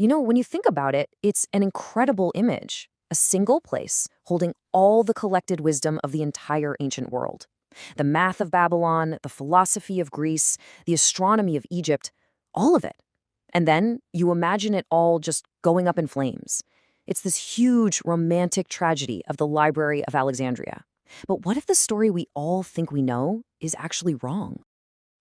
When you think about it, it's an incredible image. A single place holding all the collected wisdom of the entire ancient world. The math of Babylon, the philosophy of Greece, the astronomy of Egypt, all of it. And then you imagine it all just going up in flames. It's this huge romantic tragedy of the Library of Alexandria. But what if the story we all think we know is actually wrong?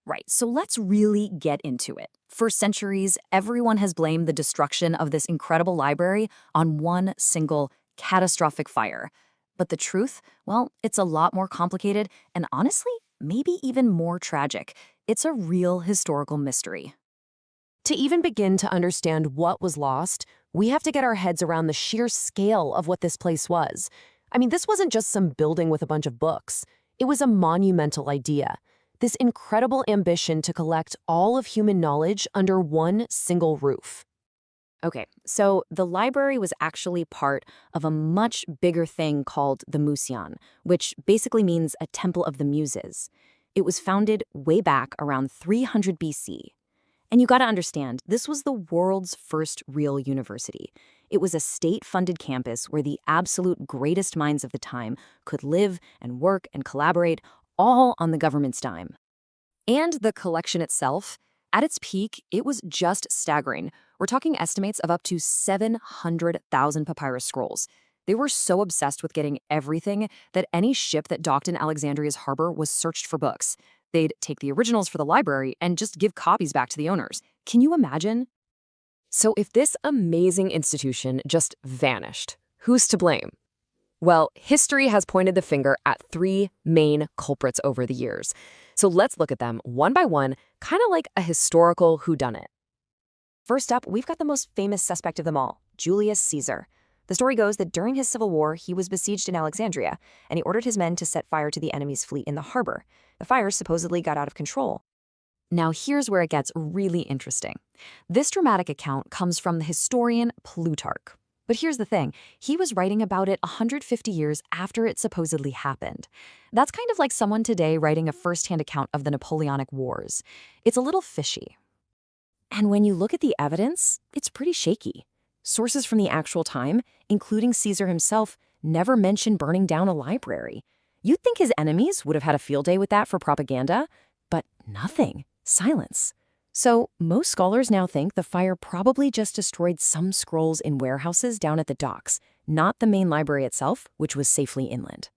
Right, so let's really get into it. For centuries, everyone has blamed the destruction of this incredible library on one single catastrophic fire. But the truth, well, it's a lot more complicated and honestly, maybe even more tragic. It's a real historical mystery. To even begin to understand what was lost, we have to get our heads around the sheer scale of what this place was. I mean, this wasn't just some building with a bunch of books. It was a monumental idea. This incredible ambition to collect all of human knowledge under one single roof. Okay, so the library was actually part of a much bigger thing called the Museon, which basically means a temple of the muses. It was founded way back around 300 BC. And you gotta understand, this was the world's first real university. It was a state-funded campus where the absolute greatest minds of the time could live and work and collaborate, all on the government's dime. And the collection itself, at its peak, it was just staggering. We're talking estimates of up to 700,000 papyrus scrolls. They were so obsessed with getting everything that any ship that docked in Alexandria's harbor was searched for books. They'd take the originals for the library and just give copies back to the owners. Can you imagine? So if this amazing institution just vanished, who's to blame? Well, history has pointed the finger at three main culprits over the years. So let's look at them one by one, kind of like a historical whodunit. First up, we've got the most famous suspect of them all, Julius Caesar. The story goes that during his civil war, he was besieged in Alexandria, and he ordered his men to set fire to the enemy's fleet in the harbor. The fire supposedly got out of control. Now here's where it gets really interesting. This dramatic account comes from the historian Plutarch. But here's the thing, he was writing about it 150 years after it supposedly happened. That's kind of like someone today writing a first-hand account of the Napoleonic Wars. It's a little fishy. And when you look at the evidence, it's pretty shaky. Sources from the actual time, including Caesar himself, never mention burning down a library. You'd think his enemies would have had a field day with that for propaganda, but nothing. Silence. So most scholars now think the fire probably just destroyed some scrolls in warehouses down at the docks, not the main library itself, which was safely inland.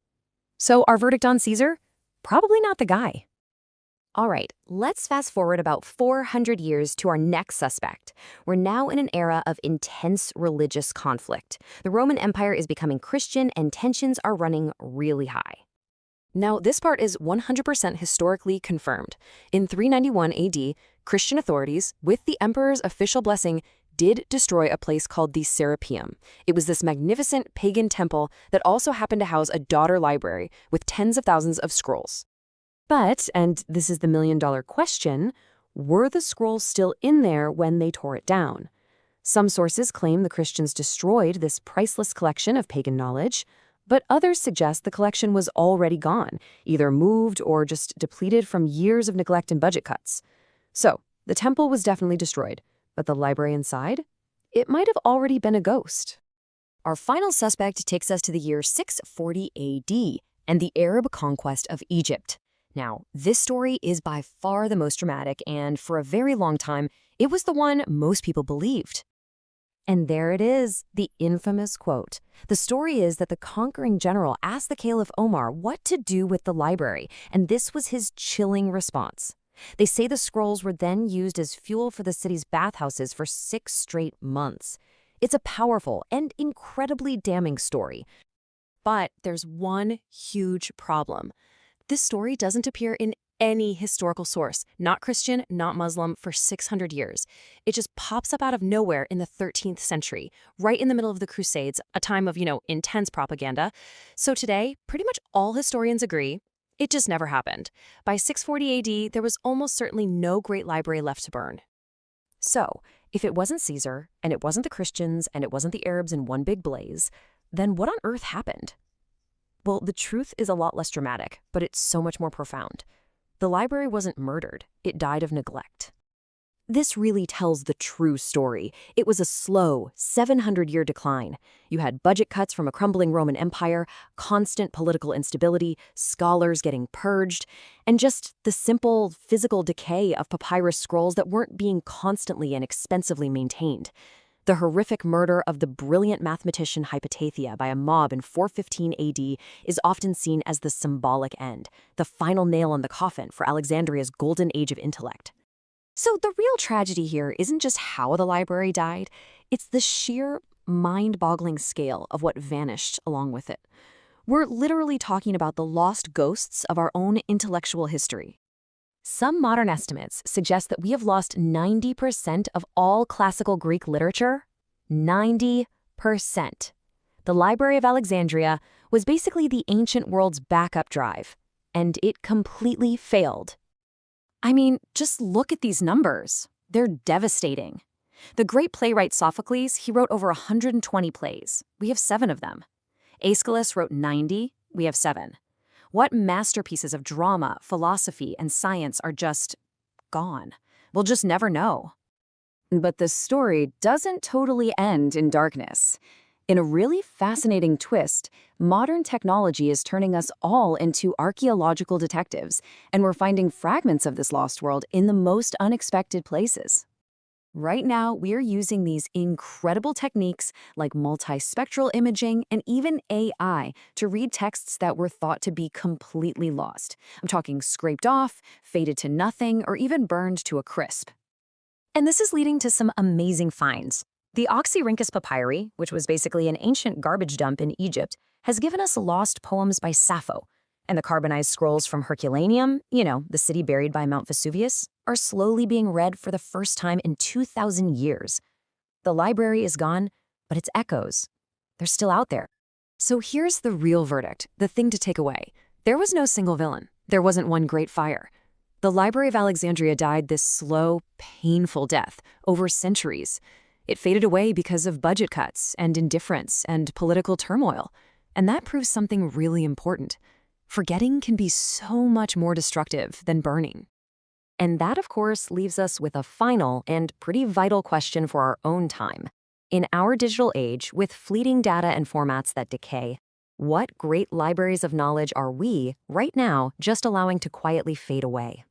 So our verdict on Caesar? Probably not the guy. All right, let's fast forward about 400 years to our next suspect. We're now in an era of intense religious conflict. The Roman Empire is becoming Christian and tensions are running really high. Now, this part is 100% historically confirmed. In 391 AD, Christian authorities, with the emperor's official blessing, did destroy a place called the Serapeum. It was this magnificent pagan temple that also happened to house a daughter library with tens of thousands of scrolls. But, and this is the million-dollar question, were the scrolls still in there when they tore it down? Some sources claim the Christians destroyed this priceless collection of pagan knowledge, but others suggest the collection was already gone, either moved or just depleted from years of neglect and budget cuts. So, the temple was definitely destroyed, but the library inside? It might have already been a ghost. Our final suspect takes us to the year 640 AD and the Arab conquest of Egypt. Now, this story is by far the most dramatic, and for a very long time, it was the one most people believed. And there it is, the infamous quote. The story is that the conquering general asked the Caliph Omar what to do with the library, and this was his chilling response. They say the scrolls were then used as fuel for the city's bathhouses for 6 straight months. It's a powerful and incredibly damning story. But there's one huge problem. This story doesn't appear in any historical source, not Christian, not Muslim, for 600 years. It just pops up out of nowhere in the 13th century, right in the middle of the Crusades, a time of, intense propaganda. So today, pretty much all historians agree, it just never happened. By 640 AD, there was almost certainly no great library left to burn. So, if it wasn't Caesar, and it wasn't the Christians, and it wasn't the Arabs in one big blaze, then what on earth happened? Well, the truth is a lot less dramatic, but it's so much more profound. The library wasn't murdered, it died of neglect. This really tells the true story. It was a slow, 700-year decline. You had budget cuts from a crumbling Roman Empire, constant political instability, scholars getting purged, and just the simple physical decay of papyrus scrolls that weren't being constantly and expensively maintained. The horrific murder of the brilliant mathematician Hypatia by a mob in 415 AD is often seen as the symbolic end, the final nail in the coffin for Alexandria's golden age of intellect. So the real tragedy here isn't just how the library died, it's the sheer mind-boggling scale of what vanished along with it. We're literally talking about the lost ghosts of our own intellectual history. Some modern estimates suggest that we have lost 90% of all classical Greek literature. 90%. The Library of Alexandria was basically the ancient world's backup drive, and it completely failed. I mean, just look at these numbers. They're devastating. The great playwright Sophocles, he wrote over 120 plays. We have 7 of them. Aeschylus wrote 90. We have 7. What masterpieces of drama, philosophy, and science are just gone? We'll just never know. But the story doesn't totally end in darkness. In a really fascinating twist, modern technology is turning us all into archaeological detectives, and we're finding fragments of this lost world in the most unexpected places. Right now, we're using these incredible techniques like multispectral imaging and even AI to read texts that were thought to be completely lost. I'm talking scraped off, faded to nothing, or even burned to a crisp. And this is leading to some amazing finds. The Oxyrhynchus papyri, which was basically an ancient garbage dump in Egypt, has given us lost poems by Sappho. And the carbonized scrolls from Herculaneum, the city buried by Mount Vesuvius, are slowly being read for the first time in 2,000 years. The library is gone, but its echoes, they're still out there. So here's the real verdict, the thing to take away. There was no single villain. There wasn't one great fire. The Library of Alexandria died this slow, painful death over centuries. It faded away because of budget cuts and indifference and political turmoil. And that proves something really important. Forgetting can be so much more destructive than burning. And that, of course, leaves us with a final and pretty vital question for our own time. In our digital age, with fleeting data and formats that decay, what great libraries of knowledge are we, right now, just allowing to quietly fade away?